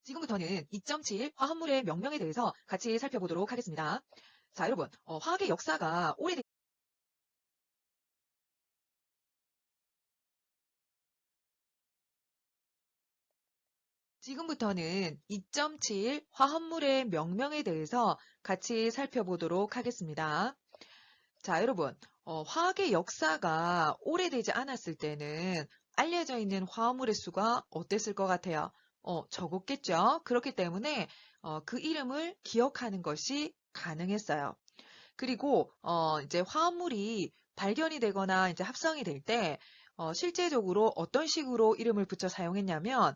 지금부터는 2.7 화합물의 명명에 대해서 같이 살펴보도록 하겠습니다. 자, 여러분, 화학의 역사가 오래된 지금부터는 2.7 화합물의 명명에 대해서 같이 살펴보도록 하겠습니다. 자, 여러분, 화학의 역사가 오래되지 않았을 때는 알려져 있는 화합물의 수가 어땠을 것 같아요? 적었겠죠? 그렇기 때문에 그 이름을 기억하는 것이 가능했어요. 그리고 이제 화합물이 발견이 되거나 이제 합성이 될 때 실제적으로 어떤 식으로 이름을 붙여 사용했냐면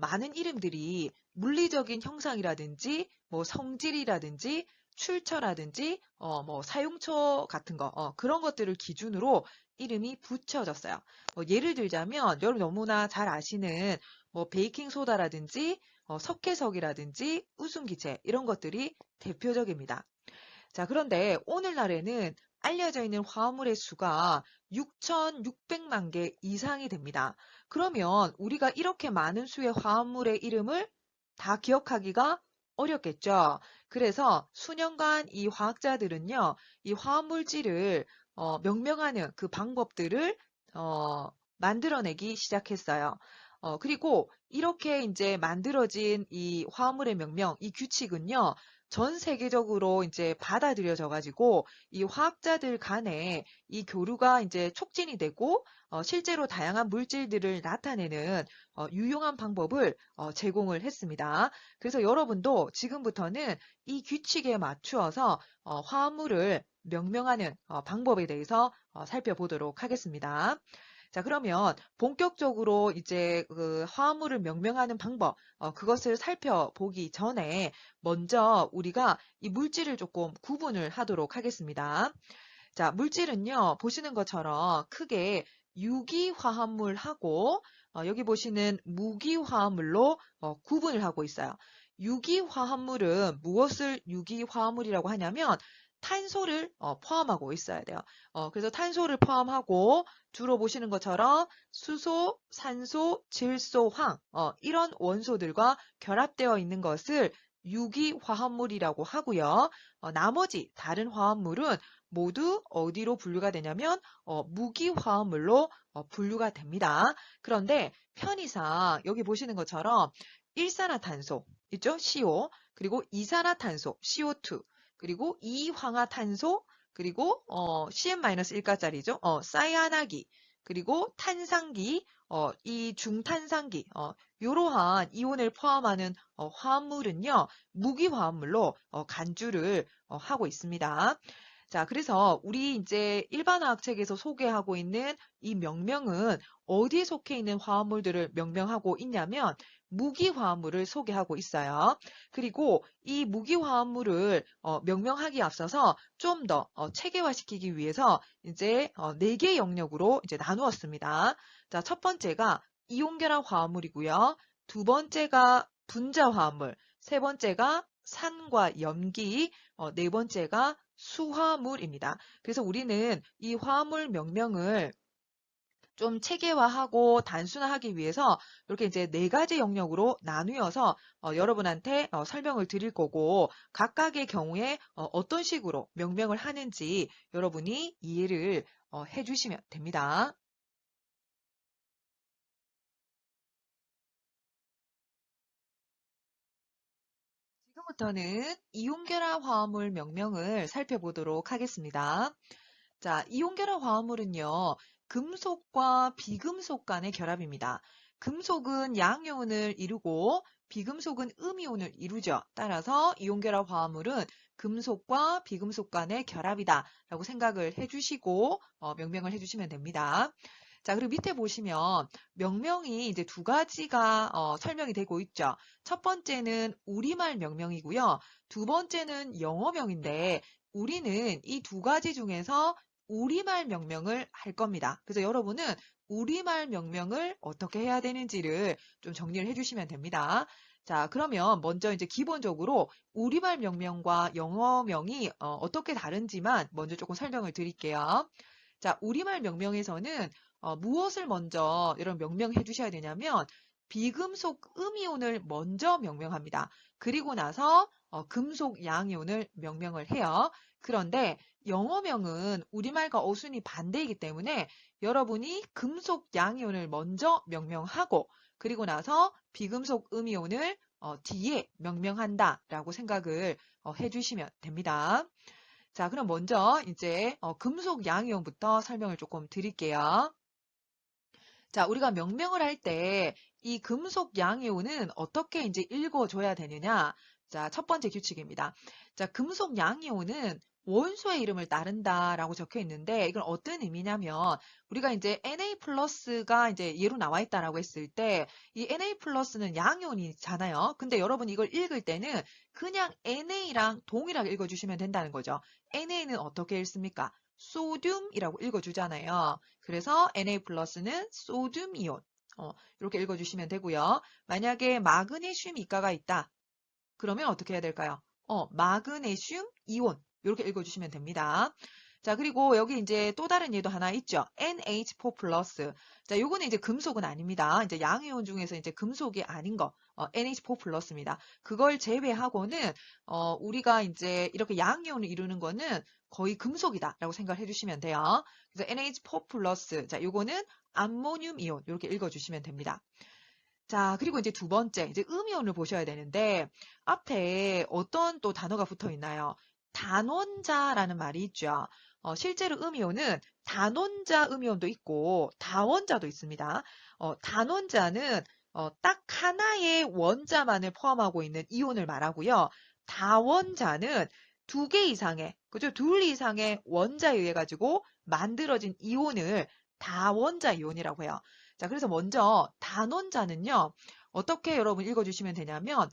많은 이름들이 물리적인 형상이라든지 뭐 성질이라든지 출처라든지 뭐 사용처 같은 거 그런 것들을 기준으로 이름이 붙여졌어요. 예를 들자면 여러분 너무나 잘 아시는 뭐 베이킹 소다라든지 석회석이라든지 웃음기체 이런 것들이 대표적입니다. 자, 그런데 오늘날에는 알려져 있는 화합물의 수가 6,600만 개 이상이 됩니다. 그러면 우리가 이렇게 많은 수의 화합물의 이름을 다 기억하기가 어렵겠죠. 그래서 수년간 이 화학자들은요, 이 화합물질을 명명하는 그 방법들을 만들어내기 시작했어요. 그리고 이렇게 이제 만들어진 이 화합물의 명명, 이 규칙은요, 전 세계적으로 이제 받아들여져 가지고 이 화학자들 간에 이 교류가 이제 촉진이 되고 실제로 다양한 물질들을 나타내는 유용한 방법을 제공을 했습니다. 그래서 여러분도 지금부터는 이 규칙에 맞추어서 화합물을 명명하는 방법에 대해서 살펴보도록 하겠습니다. 자, 그러면 본격적으로 이제 그 화합물을 명명하는 방법, 그것을 살펴보기 전에 먼저 우리가 이 물질을 조금 구분을 하도록 하겠습니다. 자, 물질은요, 보시는 것처럼 크게 유기화합물하고 여기 보시는 무기화합물로 구분을 하고 있어요. 유기화합물은 무엇을 유기화합물이라고 하냐면 탄소를 포함하고 있어야 돼요. 그래서 탄소를 포함하고 주로 보시는 것처럼 수소, 산소, 질소, 황 이런 원소들과 결합되어 있는 것을 유기화합물이라고 하고요. 나머지 다른 화합물은 모두 어디로 분류가 되냐면 무기화합물로 분류가 됩니다. 그런데 편의상 여기 보시는 것처럼 일산화탄소 있죠? CO 그리고 이산화탄소 CO2 그리고 이황화탄소 그리고 CN-1가짜리죠. 사이아나기 그리고 탄산기 이 중탄산기 이러한 이온을 포함하는 화합물은요 무기화합물로 간주를 하고 있습니다. 자, 그래서 우리 이제 일반화학책에서 소개하고 있는 이 명명은 어디에 속해 있는 화합물들을 명명하고 있냐면 무기화합물을 소개하고 있어요. 그리고 이 무기화합물을 명명하기에 앞서서 좀 더 체계화시키기 위해서 이제 4개 영역으로 이제 나누었습니다. 자, 첫 번째가 이온결합 화합물이고요. 두 번째가 분자화합물, 세 번째가 산과 염기, 네 번째가 수화물입니다. 그래서 우리는 이 화합물 명명을 좀 체계화하고 단순화하기 위해서 이렇게 이제 4가지 영역으로 나누어서 여러분한테 설명을 드릴 거고 각각의 경우에 어떤 식으로 명명을 하는지 여러분이 이해를 해주시면 됩니다. 지금부터는 이온결합 화합물 명명을 살펴보도록 하겠습니다. 자, 이온결합 화합물은요, 금속과 비금속 간의 결합입니다. 금속은 양이온을 이루고 비금속은 음이온을 이루죠. 따라서 이온결합 화합물은 금속과 비금속 간의 결합이다 라고 생각을 해주시고 명명을 해주시면 됩니다. 자, 그리고 밑에 보시면 명명이 이제 2가지가 설명이 되고 있죠. 첫 번째는 우리말 명명이고요. 두 번째는 영어명인데 우리는 이 2가지 중에서 우리말 명명을 할 겁니다. 그래서 여러분은 우리말 명명을 어떻게 해야 되는지를 좀 정리를 해주시면 됩니다. 자, 그러면 먼저 이제 기본적으로 우리말 명명과 영어명이 어떻게 다른지만 먼저 조금 설명을 드릴게요. 자, 우리말 명명에서는 무엇을 먼저 여러분 명명해 주셔야 되냐면 비금속 음이온을 먼저 명명합니다. 그리고 나서 금속 양이온을 명명을 해요. 그런데 영어명은 우리말과 어순이 반대이기 때문에 여러분이 금속 양이온을 먼저 명명하고 그리고 나서 비금속 음이온을 뒤에 명명한다라고 생각을 해주시면 됩니다. 자, 그럼 먼저 이제 금속 양이온부터 설명을 조금 드릴게요. 자, 우리가 명명을 할 때 이 금속 양이온은 어떻게 이제 읽어줘야 되느냐? 자, 첫 번째 규칙입니다. 자, 금속 양이온은 원소의 이름을 따른다라고 적혀 있는데 이건 어떤 의미냐면 우리가 이제 Na+가 이제 예로 나와 있다라고 했을 때 이 Na+는 양이온이잖아요. 근데 여러분 이걸 읽을 때는 그냥 Na랑 동일하게 읽어주시면 된다는 거죠. Na는 어떻게 읽습니까? 소듐이라고 읽어주잖아요. 그래서 Na+는 소듐 이온. 이렇게 읽어주시면 되고요. 만약에 마그네슘 이가가 있다. 그러면 어떻게 해야 될까요? 마그네슘 이온. 이렇게 읽어주시면 됩니다. 자, 그리고 여기 이제 또 다른 예도 하나 있죠. NH4+. 자, 요거는 이제 금속은 아닙니다. 이제 양이온 중에서 이제 금속이 아닌 거. NH4+입니다. 그걸 제외하고는, 우리가 이제 이렇게 양이온을 이루는 거는 거의 금속이다라고 생각을 해주시면 돼요. 그래서 NH4+. 자, 요거는 암모늄 이온. 이렇게 읽어주시면 됩니다. 자, 그리고 이제 두 번째, 이제 음이온을 보셔야 되는데, 앞에 어떤 또 단어가 붙어 있나요? 단원자라는 말이 있죠. 실제로 음이온은 단원자 음이온도 있고, 다원자도 있습니다. 단원자는 딱 하나의 원자만을 포함하고 있는 이온을 말하고요. 다원자는 두 개 이상의, 그죠? 둘 이상의 원자에 의해 가지고 만들어진 이온을 다원자 이온이라고 해요. 자, 그래서 먼저 단원자는요, 어떻게 여러분 읽어주시면 되냐면,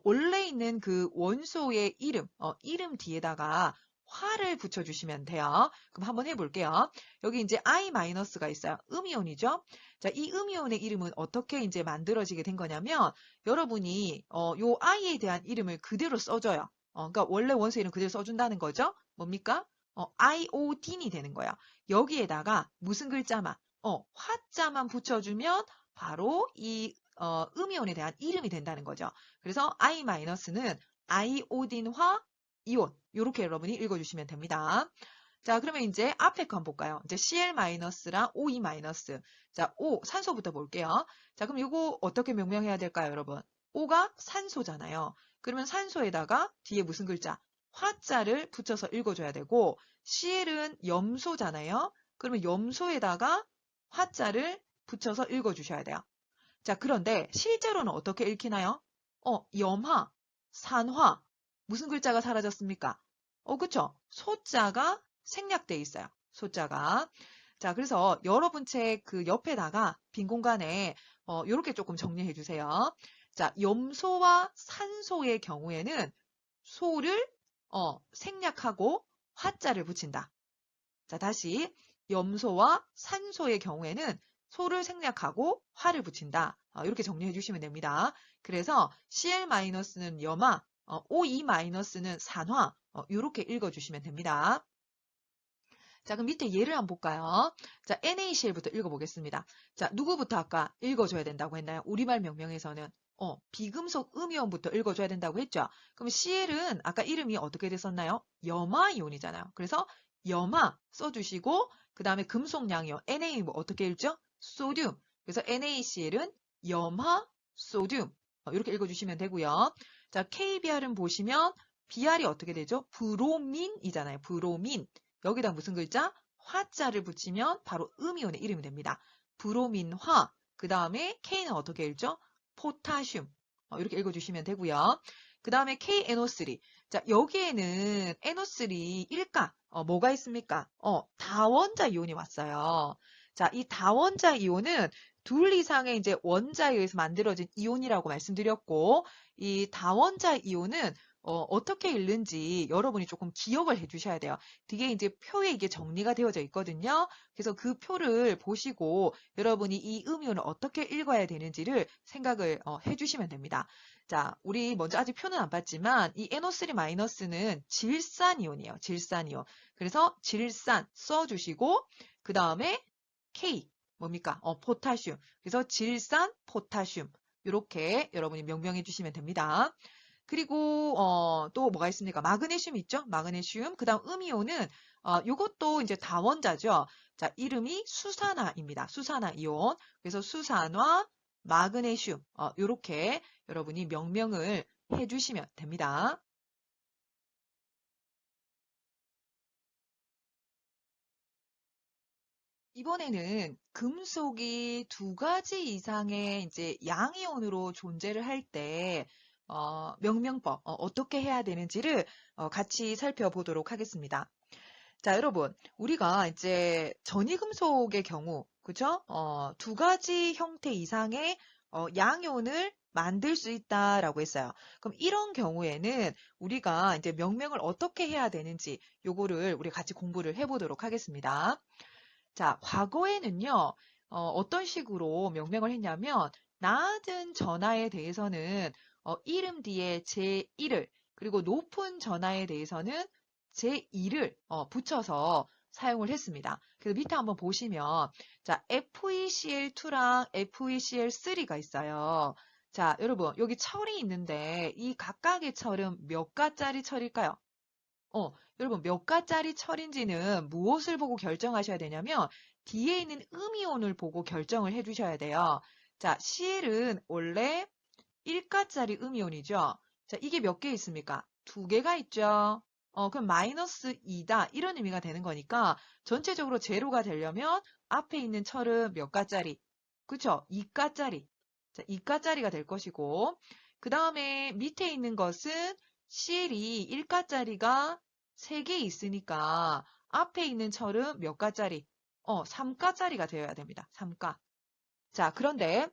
원래 있는 그 원소의 이름, 이름 뒤에다가 화를 붙여주시면 돼요. 그럼 한번 해볼게요. 여기 이제 I-가 있어요. 음이온이죠? 자, 이 음이온의 이름은 어떻게 이제 만들어지게 된 거냐면, 여러분이, 요 I에 대한 이름을 그대로 써줘요. 그러니까 원래 원소 이름 그대로 써준다는 거죠? 뭡니까? iodin이 되는 거예요. 여기에다가 무슨 글자만? 화자만 붙여주면 바로 이 음이온에 대한 이름이 된다는 거죠. 그래서 I-는 아이오딘화 이온 이렇게 여러분이 읽어주시면 됩니다. 자, 그러면 이제 앞에 거 한번 볼까요? 이제 Cl-랑 OE-. 자, O 산소부터 볼게요. 자, 그럼 이거 어떻게 명명해야 될까요, 여러분? O가 산소잖아요. 그러면 산소에다가 뒤에 무슨 글자? 화자를 붙여서 읽어줘야 되고 Cl은 염소잖아요. 그러면 염소에다가 화자를 붙여서 읽어주셔야 돼요. 자, 그런데 실제로는 어떻게 읽히나요? 염화, 산화, 무슨 글자가 사라졌습니까? 그쵸? 소자가 생략돼 있어요. 소자가. 자, 그래서 여러분 책 그 옆에다가 빈 공간에 이렇게 조금 정리해 주세요. 자, 염소와 산소의 경우에는 소를 생략하고 화자를 붙인다. 자, 다시 염소와 산소의 경우에는 소를 생략하고 화를 붙인다. 이렇게 정리해 주시면 됩니다. 그래서 Cl-는 염화, OE-는 산화, 이렇게 읽어주시면 됩니다. 자, 그럼 밑에 예를 한번 볼까요? 자, NaCl부터 읽어보겠습니다. 자, 누구부터 아까 읽어줘야 된다고 했나요? 우리말 명명에서는 비금속 음이온부터 읽어줘야 된다고 했죠? 그럼 Cl은 아까 이름이 어떻게 됐었나요? 염화이온이잖아요. 그래서 염화 써주시고 그 다음에 금속양이온 Na 뭐 어떻게 읽죠? 소듐. 그래서 NaCl은 염화 소듐 이렇게 읽어주시면 되고요. 자, KBr은 보시면 Br이 어떻게 되죠? 브로민이잖아요. 브로민. 여기다 무슨 글자? 화자를 붙이면 바로 음이온의 이름이 됩니다. 브로민화. 그 다음에 K는 어떻게 읽죠? 포타슘. 이렇게 읽어주시면 되고요. 그 다음에 KNO3. 자, 여기에는 NO3 일가 뭐가 있습니까? 다원자 이온이 왔어요. 자, 이 다원자 이온은 둘 이상의 이제 원자에 의해서 만들어진 이온이라고 말씀드렸고, 이 다원자 이온은 어떻게 읽는지 여러분이 조금 기억을 해주셔야 돼요. 뒤에 이제 표에 이게 정리가 되어져 있거든요. 그래서 그 표를 보시고 여러분이 이 음이온을 어떻게 읽어야 되는지를 생각을 해주시면 됩니다. 자, 우리 먼저 아직 표는 안 봤지만 이 NO3-는 질산이온이에요. 질산이온. 그래서 질산 써주시고 그 다음에 K 뭡니까? 포타슘. 그래서 질산, 포타슘. 이렇게 여러분이 명명해 주시면 됩니다. 그리고 또 뭐가 있습니까? 마그네슘 있죠? 마그네슘. 그다음 음이온은 요것도 이제 다원자죠. 자, 이름이 수산화입니다. 수산화 이온. 그래서 수산화, 마그네슘. 요렇게 여러분이 명명을 해 주시면 됩니다. 이번에는 금속이 두 가지 이상의 이제 양이온으로 존재를 할 때, 명명법, 어떻게 해야 되는지를 같이 살펴보도록 하겠습니다. 자, 여러분, 우리가 이제 전이금속의 경우, 그죠? 두 가지 형태 이상의 양이온을 만들 수 있다라고 했어요. 그럼 이런 경우에는 우리가 이제 명명을 어떻게 해야 되는지 요거를 우리 같이 공부를 해보도록 하겠습니다. 자, 과거에는요, 어떤 식으로 명명을 했냐면, 낮은 전하에 대해서는 이름 뒤에 제1을, 그리고 높은 전하에 대해서는 제2를 붙여서 사용을 했습니다. 그래서 밑에 한번 보시면, 자, FeCl2랑 FeCl3가 있어요. 자, 여러분, 여기 철이 있는데, 이 각각의 철은 몇 가짜리 철일까요? 여러분 몇 가짜리 철인지는 무엇을 보고 결정하셔야 되냐면 뒤에 있는 음이온을 보고 결정을 해주셔야 돼요. 자, Cl은 원래 1가짜리 음이온이죠. 자, 이게 몇 개 있습니까? 두 개가 있죠. 그럼 마이너스 2다 이런 의미가 되는 거니까 전체적으로 제로가 되려면 앞에 있는 철은 몇 가짜리? 그쵸? 2가짜리. 자, 2가짜리가 될 것이고 그 다음에 밑에 있는 것은 Cl이 1가짜리가 3개 있으니까 앞에 있는 철은 몇 가짜리? 3가짜리가 되어야 됩니다. 3가. 자, 그런데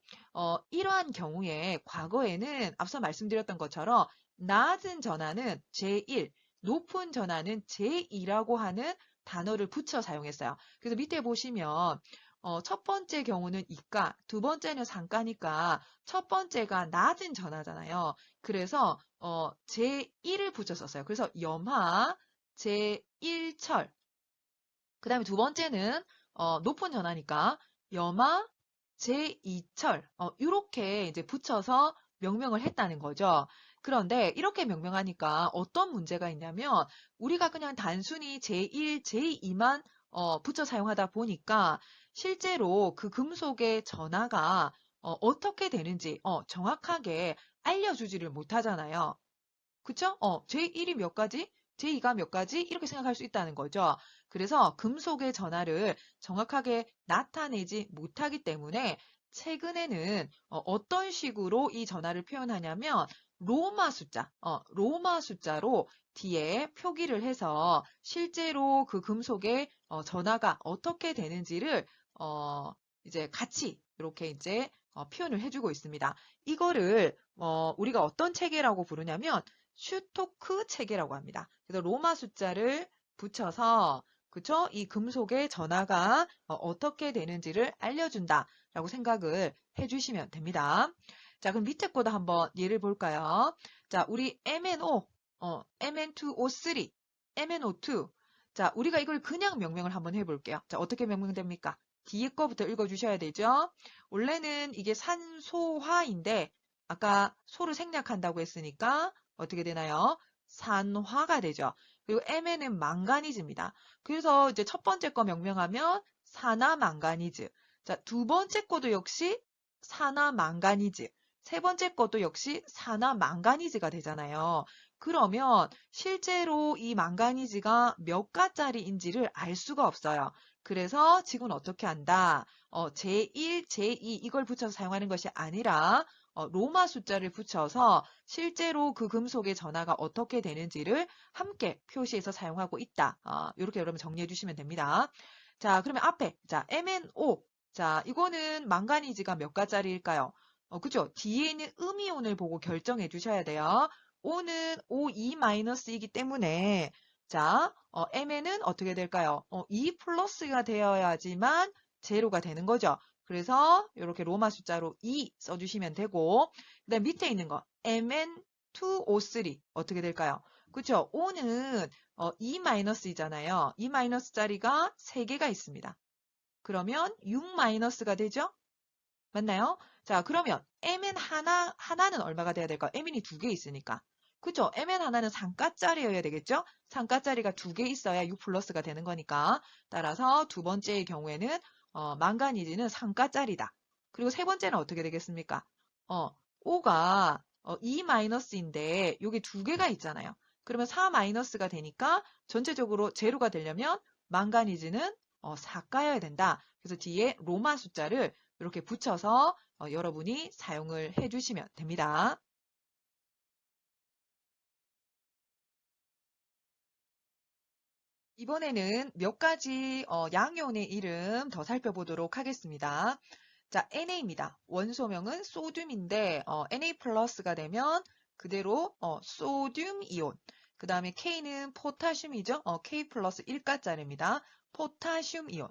이러한 경우에 과거에는 앞서 말씀드렸던 것처럼 낮은 전하는 제1, 높은 전하는 제2라고 하는 단어를 붙여 사용했어요. 그래서 밑에 보시면 첫 번째 경우는 2가, 두 번째는 3가니까 첫 번째가 낮은 전하잖아요. 그래서 제1을 붙였었어요. 그래서 염화 제1철. 그 다음에 두 번째는 높은 전하니까 염화 제2철 이렇게 이제 붙여서 명명을 했다는 거죠. 그런데 이렇게 명명하니까 어떤 문제가 있냐면 우리가 그냥 단순히 제1, 제2만 붙여 사용하다 보니까 실제로 그 금속의 전하가 어떻게 되는지 정확하게 알려주지를 못하잖아요. 그쵸? 제1이 몇 가지? 제2가 몇 가지? 이렇게 생각할 수 있다는 거죠. 그래서 금속의 전하를 정확하게 나타내지 못하기 때문에 최근에는 어떤 식으로 이 전하를 표현하냐면 로마 숫자로 뒤에 표기를 해서 실제로 그 금속의 전하가 어떻게 되는지를 이제 같이 이렇게 이제 표현을 해주고 있습니다. 이거를 우리가 어떤 체계라고 부르냐면 슈토크 체계라고 합니다. 그래서 로마 숫자를 붙여서 그쵸? 이 금속의 전하가 어떻게 되는지를 알려준다라고 생각을 해주시면 됩니다. 자, 그럼 밑에 거도 한번 예를 볼까요? 자, 우리 MnO, Mn2O3, MnO2. 자, 우리가 이걸 그냥 명명을 한번 해볼게요. 자, 어떻게 명명됩니까? 뒤에 거부터 읽어주셔야 되죠? 원래는 이게 산소화인데 아까 소를 생략한다고 했으니까 어떻게 되나요? 산화가 되죠. 그리고 Mn은 망가니즈입니다. 그래서 이제 첫 번째 거 명명하면 산화망가니즈. 자, 두 번째 거도 역시 산화망가니즈. 세 번째 것도 역시 산화망가니즈가 되잖아요. 그러면 실제로 이 망가니즈가 몇 가짜리인지를 알 수가 없어요. 그래서 지금은 어떻게 한다? 제1, 제2 이걸 붙여서 사용하는 것이 아니라 로마 숫자를 붙여서 실제로 그 금속의 전하가 어떻게 되는지를 함께 표시해서 사용하고 있다. 이렇게 여러분 정리해 주시면 됩니다. 자, 그러면 앞에 자 MnO 자 이거는 망가니즈가 몇 가짜리일까요? 그죠? 뒤에 있는 음이온을 보고 결정해 주셔야 돼요. O는 O2-이기 때문에 자 Mn은 어떻게 될까요? 2 플러스가 되어야지만 제로가 되는 거죠. 그래서 이렇게 로마 숫자로 2 써주시면 되고 그다음 밑에 있는 거 Mn2O3 어떻게 될까요? 그쵸? O는 2-이잖아요. 2- 자리가 3개가 있습니다. 그러면 6 마이너스가 되죠? 맞나요? 자, 그러면 mn 하나는 얼마가 돼야 될까요? mn이 두 개 있으니까. 그쵸? mn 하나는 상가짜리여야 되겠죠? 상가짜리가 두 개 있어야 6 플러스가 되는 거니까. 따라서 두 번째의 경우에는 망가니즈는 상가짜리다. 그리고 세 번째는 어떻게 되겠습니까? O가 2 마이너스인데 여기 두 개가 있잖아요. 그러면 4 마이너스가 되니까 전체적으로 제로가 되려면 망가니즈는 4가여야 된다. 그래서 뒤에 로마 숫자를 이렇게 붙여서 여러분이 사용을 해주시면 됩니다. 이번에는 몇 가지 양이온의 이름 더 살펴보도록 하겠습니다. 자, NA입니다. 원소명은 소듐인데 Na 플러스가 되면 그대로 소듐 이온. 그 다음에 K는 포타슘이죠. K 플러스 1가짜리입니다. 포타슘 이온.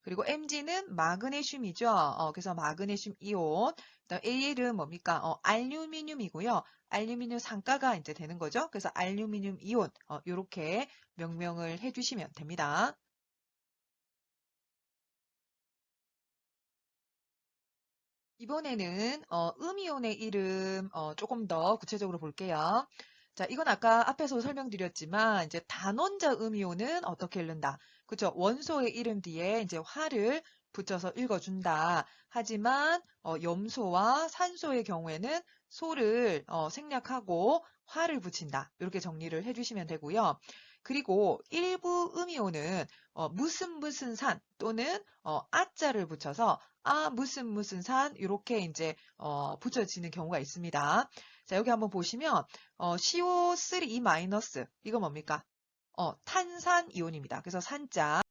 그리고 Mg는 마그네슘이죠. 그래서 마그네슘 이온. 그다음 Al은 뭡니까? 알루미늄이고요. 알루미늄 상가가 이제 되는 거죠. 그래서 알루미늄 이온. 이렇게 명명을 해주시면 됩니다. 이번에는 음이온의 이름 조금 더 구체적으로 볼게요. 자, 이건 아까 앞에서 설명드렸지만 이제 단원자 음이온은 어떻게 읽는다? 그렇죠? 원소의 이름 뒤에 이제 화를 붙여서 읽어준다. 하지만 염소와 산소의 경우에는 소를 생략하고 화를 붙인다. 이렇게 정리를 해주시면 되고요. 그리고 일부 음이온은 무슨 산 또는 아자를 붙여서 무슨 산 이렇게 이제 붙여지는 경우가 있습니다. 자, 여기 한번 보시면 CO3 마이너스 이거 뭡니까? 탄산 이온입니다. 그래서 산자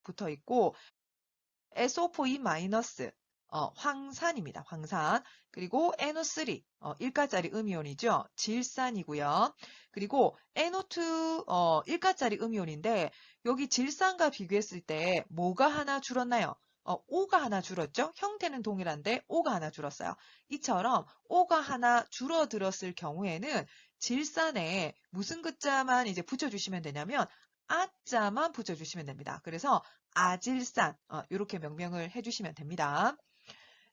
붙어 있고 SO4E- 황산입니다. 황산. 그리고 NO3 일가짜리 음이온이죠. 질산이고요. 그리고 NO2 일가짜리 음이온인데 여기 질산과 비교했을 때 뭐가 하나 줄었나요? O가 하나 줄었죠? 형태는 동일한데 O가 하나 줄었어요. 이처럼 O가 하나 줄어들었을 경우에는 질산에 무슨 글자만 이제 붙여주시면 되냐면 아자만 붙여주시면 됩니다. 그래서 아질산 이렇게 명명을 해주시면 됩니다.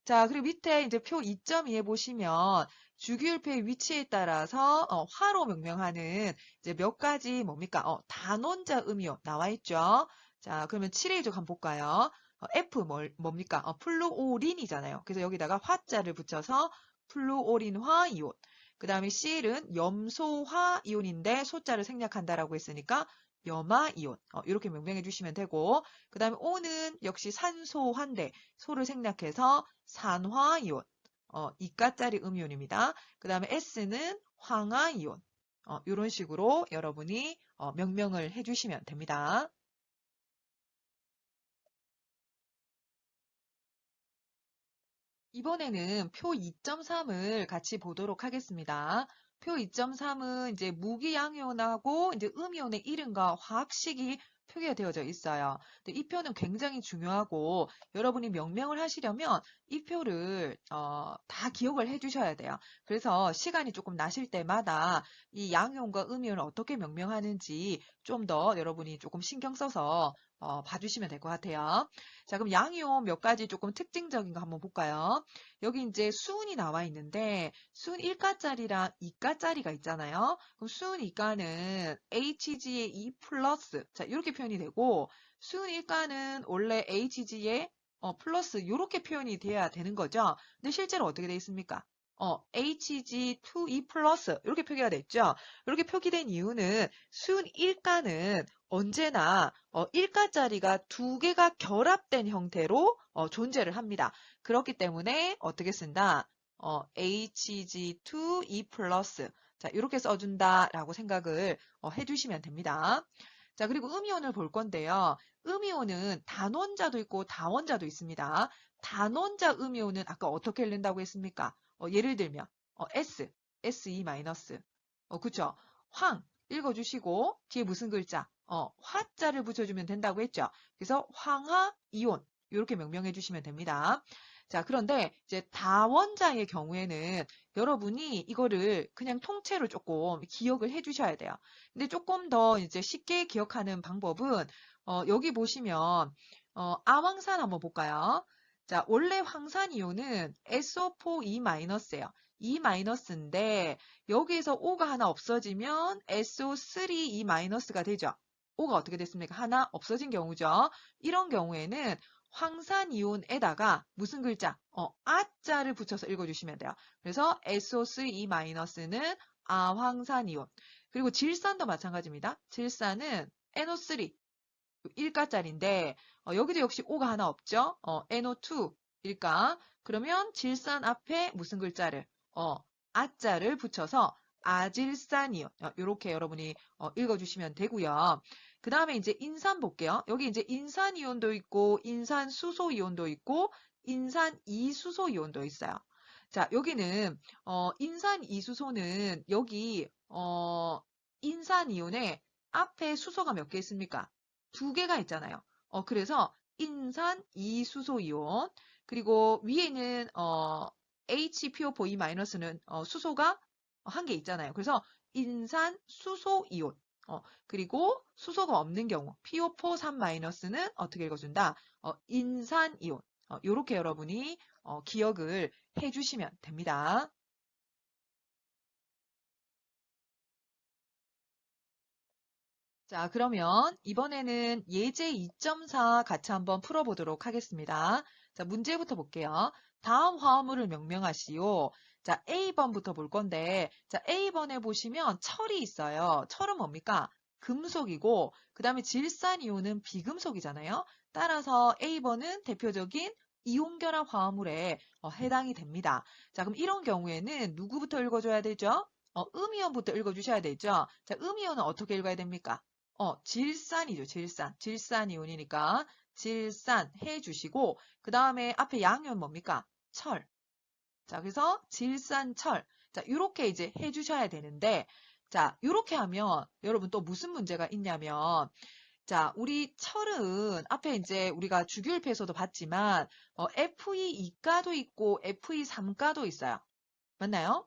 자, 그리고 밑에 이제 표 2.2에 보시면 주기율표의 위치에 따라서 화로 명명하는 이제 몇 가지 뭡니까? 단원자 음이요 나와 있죠. 자, 그러면 7의 조 한번 볼까요? F 뭡니까? 플루오린이잖아요. 그래서 여기다가 화자를 붙여서 플루오린화 이온. 그 다음에 C는 염소화 이온인데 소자를 생략한다라고 했으니까 염화 이온. 이렇게 명명해 주시면 되고, 그 다음에 O는 역시 산소화인데 소를 생략해서 산화이온, 이가짜리 음이온입니다. 그 다음에 S는 황화이온, 이런 식으로 여러분이 명명을 해주시면 됩니다. 이번에는 표 2.3을 같이 보도록 하겠습니다. 표 2.3은 이제 무기양이온하고 이제 음이온의 이름과 화학식이 표기가 되어져 있어요. 근데 이 표는 굉장히 중요하고 여러분이 명명을 하시려면 이 표를 다 기억을 해주셔야 돼요. 그래서 시간이 조금 나실 때마다 이 양이온과 음이온을 어떻게 명명하는지 좀 더 여러분이 조금 신경 써서 봐주시면 될 것 같아요. 자, 그럼 양이온 몇 가지 조금 특징적인 거 한번 볼까요? 여기 이제 수은이 나와 있는데 수은 1가짜리랑 2가짜리가 있잖아요. 그럼 수은 2가는 HG의 2 플러스 자 이렇게 표현이 되고 수은 1가는 원래 HG의 플러스 이렇게 표현이 돼야 되는 거죠. 근데 실제로 어떻게 돼 있습니까? HG2E 플러스 이렇게 표기가 됐죠. 이렇게 표기된 이유는 수은 1가는 언제나 1가짜리가 두 개가 결합된 형태로 존재를 합니다. 그렇기 때문에 어떻게 쓴다? HG2E 플러스 자 이렇게 써준다라고 생각을 해주시면 됩니다. 자 그리고 음이온을 볼 건데요. 음이온은 단원자도 있고 다원자도 있습니다. 단원자 음이온은 아까 어떻게 읽는다고 했습니까? 예를 들면 S, SE 마이너스 그쵸? 황 읽어주시고 뒤에 무슨 글자? 화자를 붙여주면 된다고 했죠. 그래서 황화 이온 이렇게 명명해 주시면 됩니다. 자, 그런데 이제 다원자의 경우에는 여러분이 이거를 그냥 통째로 조금 기억을 해 주셔야 돼요. 근데 조금 더 이제 쉽게 기억하는 방법은 여기 보시면 아황산 한번 볼까요? 자, 원래 황산이온은 SO4E-예요. E-인데 여기에서 O가 하나 없어지면 SO3E-가 되죠. O가 어떻게 됐습니까? 하나 없어진 경우죠. 이런 경우에는 황산이온에다가 무슨 글자? 아자를 붙여서 읽어주시면 돼요. 그래서 SO3E-는 아황산이온. 그리고 질산도 마찬가지입니다. 질산은 NO3 1가짜리인데 여기도 역시 O가 하나 없죠. NO2 일가. 그러면 질산 앞에 무슨 글자를? 아자를 붙여서 아질산이온. 이렇게 여러분이 읽어주시면 되고요. 그 다음에 이제 인산 볼게요. 여기 이제 인산이온도 있고 인산수소이온도 있고 인산이수소이온도 있어요. 자, 여기는 인산이수소는 여기 인산이온에 앞에 수소가 몇 개 있습니까? 두 개가 있잖아요. 그래서 인산 이수소이온 그리고 위에는 HPO4E-는 수소가 한 개 있잖아요. 그래서 인산 수소이온 그리고 수소가 없는 경우 PO4-3-는 어떻게 읽어준다? 인산이온 이렇게 여러분이 기억을 해주시면 됩니다. 자, 그러면 이번에는 예제 2.4 같이 한번 풀어보도록 하겠습니다. 자, 문제부터 볼게요. 다음 화합물을 명명하시오. 자, A번부터 볼 건데, 자, A번에 보시면 철이 있어요. 철은 뭡니까? 금속이고, 그 다음에 질산이온은 비금속이잖아요. 따라서 A번은 대표적인 이온결합 화합물에 해당이 됩니다. 자, 그럼 이런 경우에는 누구부터 읽어줘야 되죠? 음이온부터 읽어주셔야 되죠. 자, 음이온은 어떻게 읽어야 됩니까? 질산이죠. 질산이온이니까 질산 해주시고 그 다음에 앞에 양이온 뭡니까? 철. 자, 그래서 질산철. 자, 이렇게 이제 해주셔야 되는데 자, 이렇게 하면 여러분 또 무슨 문제가 있냐면 자, 우리 철은 앞에 이제 우리가 주기율표에서도 봤지만 Fe2가도 있고 Fe3가도 있어요. 맞나요?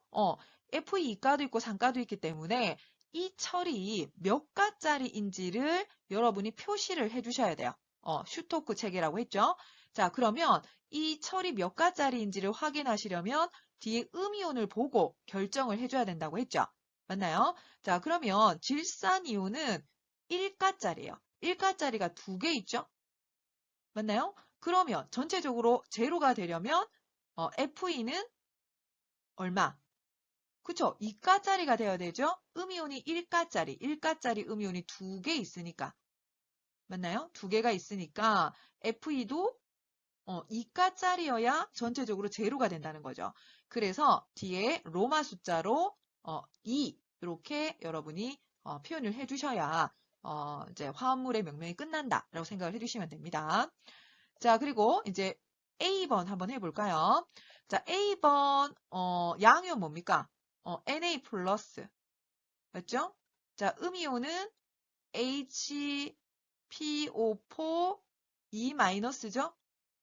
Fe2가도 있고 3가도 있기 때문에 이 철이 몇 가짜리인지를 여러분이 표시를 해주셔야 돼요. 슈토크 체계라고 했죠? 자, 그러면 이 철이 몇 가짜리인지를 확인하시려면 뒤에 음이온을 보고 결정을 해줘야 된다고 했죠? 맞나요? 자, 그러면 질산이온은 1가짜리예요. 1가짜리가 2개 있죠? 맞나요? 그러면 전체적으로 제로가 되려면 Fe는 얼마? 그쵸? 2가짜리가 되어야 되죠? 음이온이 1가짜리 음이온이 2개 있으니까. 맞나요? 2개가 있으니까 Fe도 2가짜리여야 전체적으로 제로가 된다는 거죠. 그래서 뒤에 로마 숫자로 2 이렇게 여러분이 표현을 해주셔야 이제 화합물의 명명이 끝난다라고 생각을 해주시면 됩니다. 자, 그리고 이제 A번 한번 해볼까요? 자, A번 양이온 뭡니까? Na 플러스 맞죠? 자, 음이온은 HPO4 E 마이너스죠?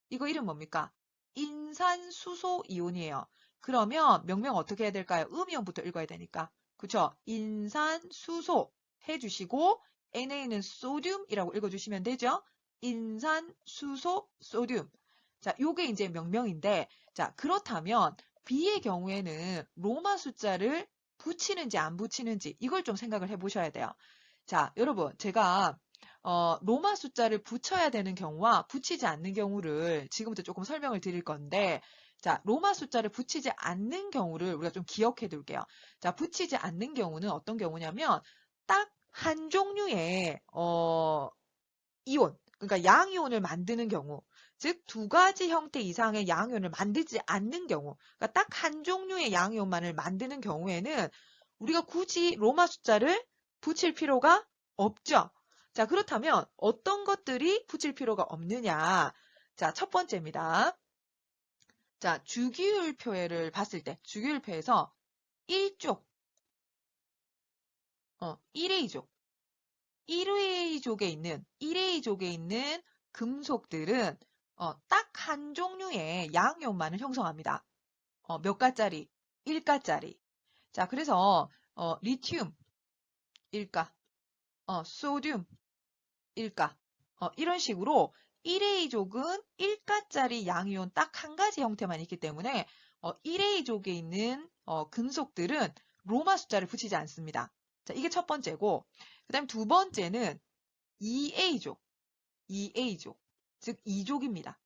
이거 이름 뭡니까? 인산수소 이온이에요. 그러면 명명 어떻게 해야 될까요? 음이온부터 읽어야 되니까. 그쵸? 인산수소 해주시고 Na는 소듐이라고 읽어주시면 되죠? 인산수소 소듐. 자, 요게 이제 명명인데 자, 그렇다면 B의 경우에는 로마 숫자를 붙이는지 안 붙이는지 이걸 좀 생각을 해보셔야 돼요. 자, 여러분 제가 로마 숫자를 붙여야 되는 경우와 붙이지 않는 경우를 지금부터 조금 설명을 드릴 건데 자, 로마 숫자를 붙이지 않는 경우를 우리가 좀 기억해 둘게요. 자, 붙이지 않는 경우는 어떤 경우냐면 딱 한 종류의 이온, 그러니까 양이온을 만드는 경우, 즉 2가지 형태 이상의 양이온을 만들지 않는 경우, 그러니까 딱 한 종류의 양이온만을 만드는 경우에는 우리가 굳이 로마 숫자를 붙일 필요가 없죠. 자, 그렇다면 어떤 것들이 붙일 필요가 없느냐? 자, 첫 번째입니다. 자, 주기율표를 봤을 때, 주기율표에서 1족, 1A족, 1A족에 있는 금속들은 딱 한 종류의 양이온만을 형성합니다. 몇 가짜리? 1가짜리. 자, 그래서 리튬 1가, 소듐 1가. 이런 식으로 1A족은 1가짜리 양이온 딱 한 가지 형태만 있기 때문에 1A족에 있는 금속들은 로마 숫자를 붙이지 않습니다. 자, 이게 첫 번째고 그 다음 두 번째는 2A족, 즉 2족입니다.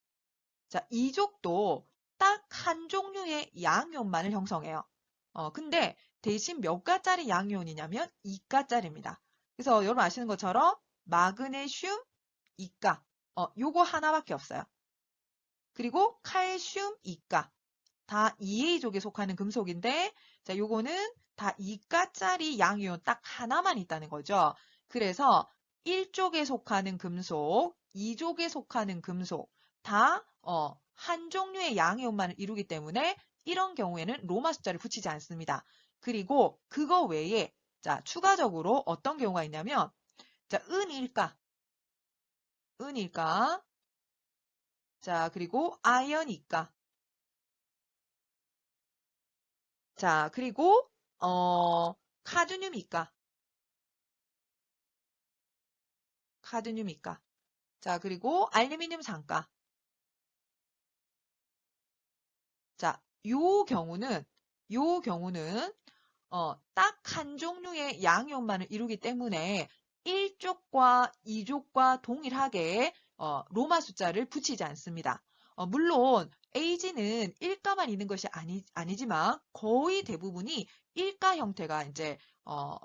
자, 2족도 딱 한 종류의 양이온만을 형성해요. 근데 대신 몇 가짜리 양이온이냐면 2가짜리입니다. 그래서 여러분 아시는 것처럼 마그네슘 2가, 요거 하나밖에 없어요. 그리고 칼슘 2가, 다 2A족에 속하는 금속인데, 자, 요거는 다 2가짜리 양이온 딱 하나만 있다는 거죠. 그래서 1족에 속하는 금속, 2족에 속하는 금속, 다 한 종류의 양이온만을 이루기 때문에 이런 경우에는 로마 숫자를 붙이지 않습니다. 그리고 그거 외에 자, 추가적으로 어떤 경우가 있냐면 자, 은일가. 자, 그리고 아연이가. 자, 그리고 카드뮴이가. 자, 그리고 알루미늄 상가. 자, 요 경우는 딱 한 종류의 양이온만을 이루기 때문에 1족과 2족과 동일하게 로마 숫자를 붙이지 않습니다. 물론 Ag는 1가만 있는 것이 아니지만 거의 대부분이 1가 형태가 이제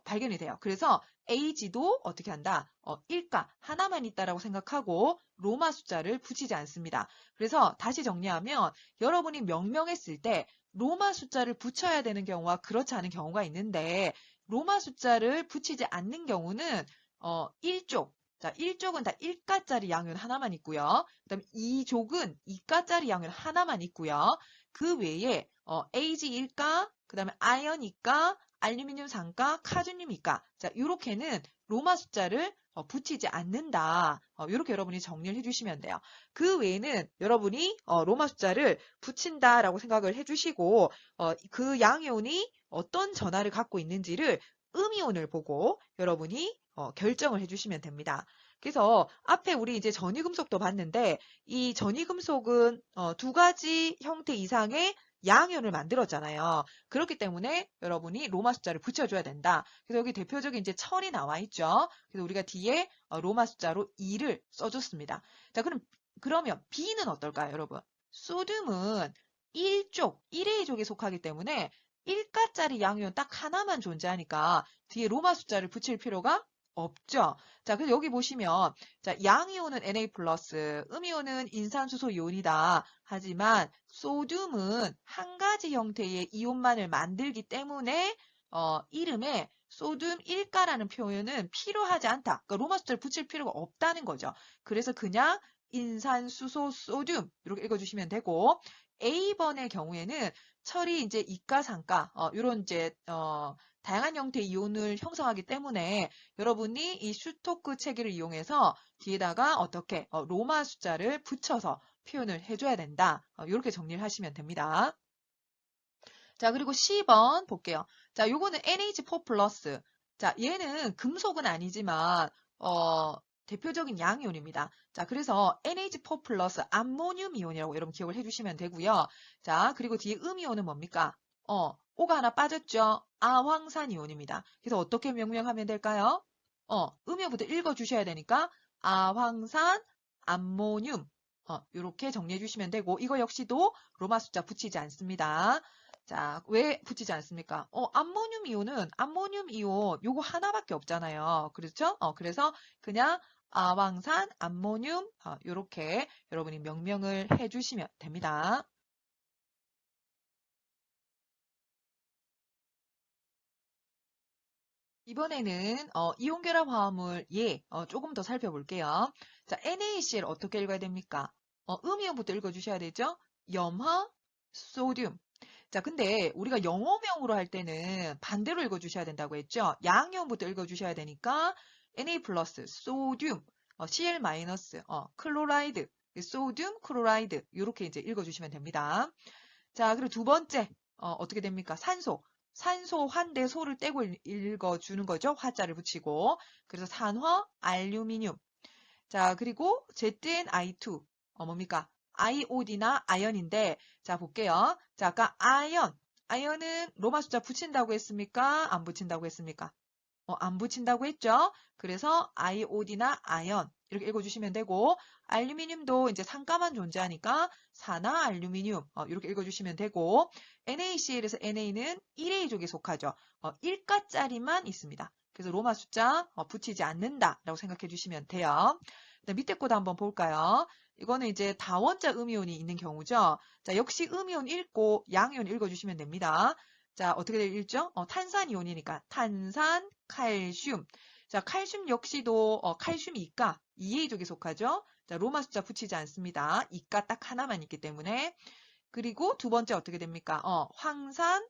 발견이 돼요. 그래서 Ag도 어떻게 한다? 1가 하나만 있다라고 생각하고 로마 숫자를 붙이지 않습니다. 그래서 다시 정리하면 여러분이 명명했을 때 로마 숫자를 붙여야 되는 경우와 그렇지 않은 경우가 있는데 로마 숫자를 붙이지 않는 경우는 1족. 자, 1족은 다 1가짜리 양이온 하나만 있고요. 그 다음에 2족은 2가짜리 양이온 하나만 있고요. 그 외에 AG 1가, 그 다음에 아연 2가, 알루미늄 3가, 카드뮴 2가. 자, 요렇게는 로마 숫자를 붙이지 않는다. 요렇게 여러분이 정리를 해주시면 돼요. 그 외에는 여러분이 로마 숫자를 붙인다라고 생각을 해주시고 그 양이온이 어떤 전하를 갖고 있는지를 음이온을 보고 여러분이 결정을 해주시면 됩니다. 그래서 앞에 우리 이제 전이금속도 봤는데 이 전이금속은 두 가지 형태 이상의 양이온을 만들었잖아요. 그렇기 때문에 여러분이 로마 숫자를 붙여줘야 된다. 그래서 여기 대표적인 이제 철이 나와 있죠. 그래서 우리가 뒤에 로마 숫자로 2를 써줬습니다. 자, 그러면 B는 어떨까요, 여러분? 소듐은 1족, 1A족에 속하기 때문에 1가짜리 양이온 딱 하나만 존재하니까 뒤에 로마 숫자를 붙일 필요가 없죠. 자, 그래서 여기 보시면 자, 양이온은 Na+, 음이온은 인산수소 이온이다. 하지만 소듐은 한 가지 형태의 이온만을 만들기 때문에 이름에 소듐 1가라는 표현은 필요하지 않다. 그러니까 로마 숫자를 붙일 필요가 없다는 거죠. 그래서 그냥 인산수소 소듐 이렇게 읽어주시면 되고 A번의 경우에는 철이 이제 2가, 3가 이런 이제 다양한 형태의 이온을 형성하기 때문에 여러분이 이 슈토크 체계를 이용해서 뒤에다가 어떻게 로마 숫자를 붙여서 표현을 해줘야 된다. 이렇게 정리를 하시면 됩니다. 자, 그리고 10번 볼게요. 자, 요거는 NH4+. 자, 얘는 금속은 아니지만 대표적인 양이온입니다. 자, 그래서 NH4+ 암모늄 이온이라고 여러분 기억을 해주시면 되고요. 자, 그리고 뒤에 음이온은 뭡니까? O가 하나 빠졌죠? 아황산 이온입니다. 그래서 어떻게 명명하면 될까요? 음이온부터 읽어주셔야 되니까 아황산 암모늄 이렇게 정리해 주시면 되고 이거 역시도 로마 숫자 붙이지 않습니다. 자, 왜 붙이지 않습니까? 암모늄 이온은 암모늄 이온 요거 하나밖에 없잖아요. 그렇죠? 그래서 그냥 아황산, 암모늄 요렇게 여러분이 명명을 해주시면 됩니다. 이번에는 이온결합 화합물 조금 더 살펴볼게요. 자, NaCl 어떻게 읽어야 됩니까? 음이온부터 읽어주셔야 되죠? 염화, 소듐. 자, 근데 우리가 영어명으로 할 때는 반대로 읽어주셔야 된다고 했죠? 양이온부터 읽어주셔야 되니까 Na+, 소듐, Cl-, 클로라이드, 소듐, 클로라이드 이렇게 이제 읽어주시면 됩니다. 자, 그리고 두 번째 어떻게 됩니까? 산소. 산소 환대 소를 떼고 읽어주는 거죠. 화자를 붙이고. 그래서 산화, 알루미늄. 자, 그리고 ZnI2. 뭡니까? iod나 아연인데, 자, 볼게요. 자, 아까 아연은 로마 숫자 붙인다고 했습니까? 안 붙인다고 했습니까? 안 붙인다고 했죠? 그래서 iod나 아연 이렇게 읽어주시면 되고 알루미늄도 이제 산가만 존재하니까 산화 알루미늄 이렇게 읽어주시면 되고 NaCl에서 Na는 1A족에 속하죠. 1가짜리만 있습니다. 그래서 로마 숫자 붙이지 않는다라고 생각해 주시면 돼요. 밑에 거도 한번 볼까요? 이거는 이제 다원자 음이온이 있는 경우죠. 자, 역시 음이온 읽고 양이온 읽어주시면 됩니다. 자, 어떻게 읽죠? 탄산이온이니까 탄산, 칼슘. 자, 칼슘 역시도 칼슘 이가 2A족에 속하죠. 자, 로마 숫자 붙이지 않습니다. 이가 딱 하나만 있기 때문에. 그리고 두 번째 어떻게 됩니까? 황산,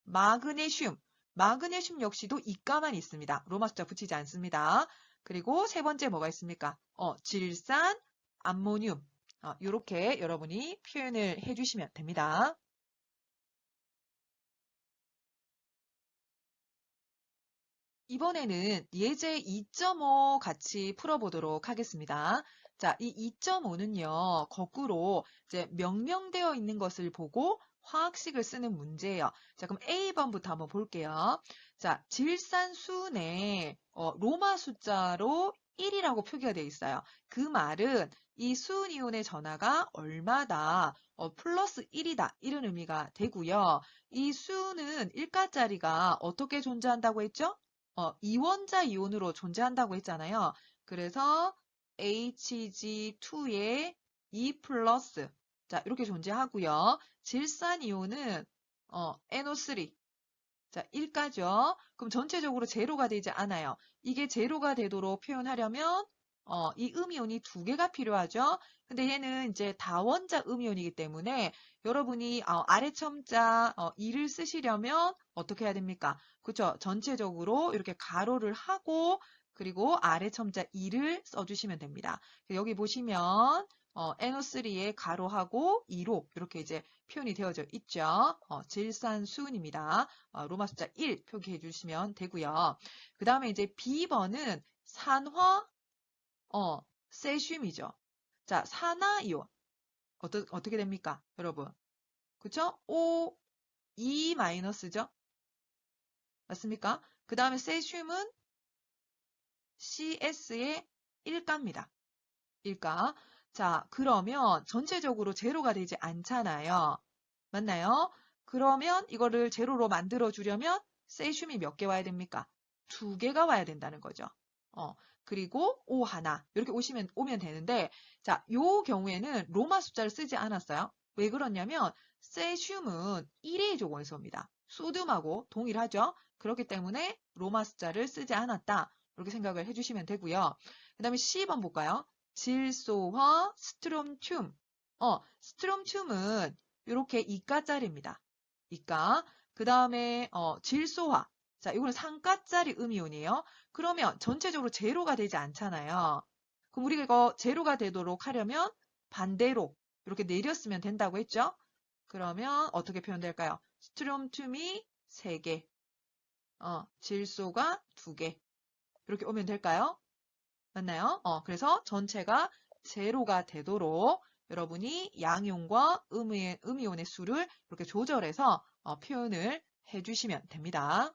마그네슘. 마그네슘 역시도 이가만 있습니다. 로마 숫자 붙이지 않습니다. 그리고 세 번째 뭐가 있습니까? 질산, 암모늄. 이렇게 여러분이 표현을 해주시면 됩니다. 이번에는 예제 2.5 같이 풀어보도록 하겠습니다. 자, 이 2.5는요, 거꾸로 이제 명명되어 있는 것을 보고 화학식을 쓰는 문제예요. 자, 그럼 A번부터 한번 볼게요. 자, 질산수내 로마 숫자로 1이라고 표기가 되어 있어요. 그 말은 이 수은이온의 전하가 얼마다 플러스 1이다 이런 의미가 되고요. 이 수는 1가짜리가 어떻게 존재한다고 했죠? 이원자 이온으로 존재한다고 했잖아요. 그래서 Hg2에 2 플러스 자 이렇게 존재하고요. 질산 이온은 NO3 자 1가죠. 그럼 전체적으로 제로가 되지 않아요. 이게 제로가 되도록 표현하려면 이 음이온이 두 개가 필요하죠. 근데 얘는 이제 다원자 음이온이기 때문에 여러분이 아래 첨자 2를 쓰시려면 어떻게 해야 됩니까? 그렇죠? 전체적으로 이렇게 가로를 하고 그리고 아래 첨자 2를 써주시면 됩니다. 여기 보시면 NO3에 가로하고 2로 이렇게 이제 표현이 되어져 있죠. 질산수은입니다. 로마 숫자 1 표기해 주시면 되고요. 그 다음에 이제 B번은 산화 세슘이죠. 자, 산화이온. 어떻게 됩니까? 여러분. 그쵸? O, 2 마이너스죠? 맞습니까? 그 다음에 세슘은 CS의 1가입니다. 1가. 자, 그러면 전체적으로 제로가 되지 않잖아요. 맞나요? 그러면 이거를 제로로 만들어 주려면 세슘이 몇 개 와야 됩니까? 2개가 와야 된다는 거죠. 그리고 O 하나 이렇게 오면 되는데 자, 요 경우에는 로마 숫자를 쓰지 않았어요. 왜 그러냐면 세슘은 1의 원소입니다. 소듐하고 동일하죠. 그렇기 때문에 로마 숫자를 쓰지 않았다. 이렇게 생각을 해주시면 되고요. 그 다음에 C번 볼까요? 질소화 스트롬튬. 스트롬튬은 이렇게 이가짜리입니다. 이가. 그 다음에 질소화. 자, 이거는 상가짜리 음이온이에요. 그러면 전체적으로 제로가 되지 않잖아요. 그럼 우리가 이거 제로가 되도록 하려면 반대로 이렇게 내렸으면 된다고 했죠? 그러면 어떻게 표현될까요? 스트롬튬이 3개, 질소가 2개. 이렇게 오면 될까요? 맞나요? 그래서 전체가 제로가 되도록 여러분이 양이온과 음이온의 수를 이렇게 조절해서 표현을 해주시면 됩니다.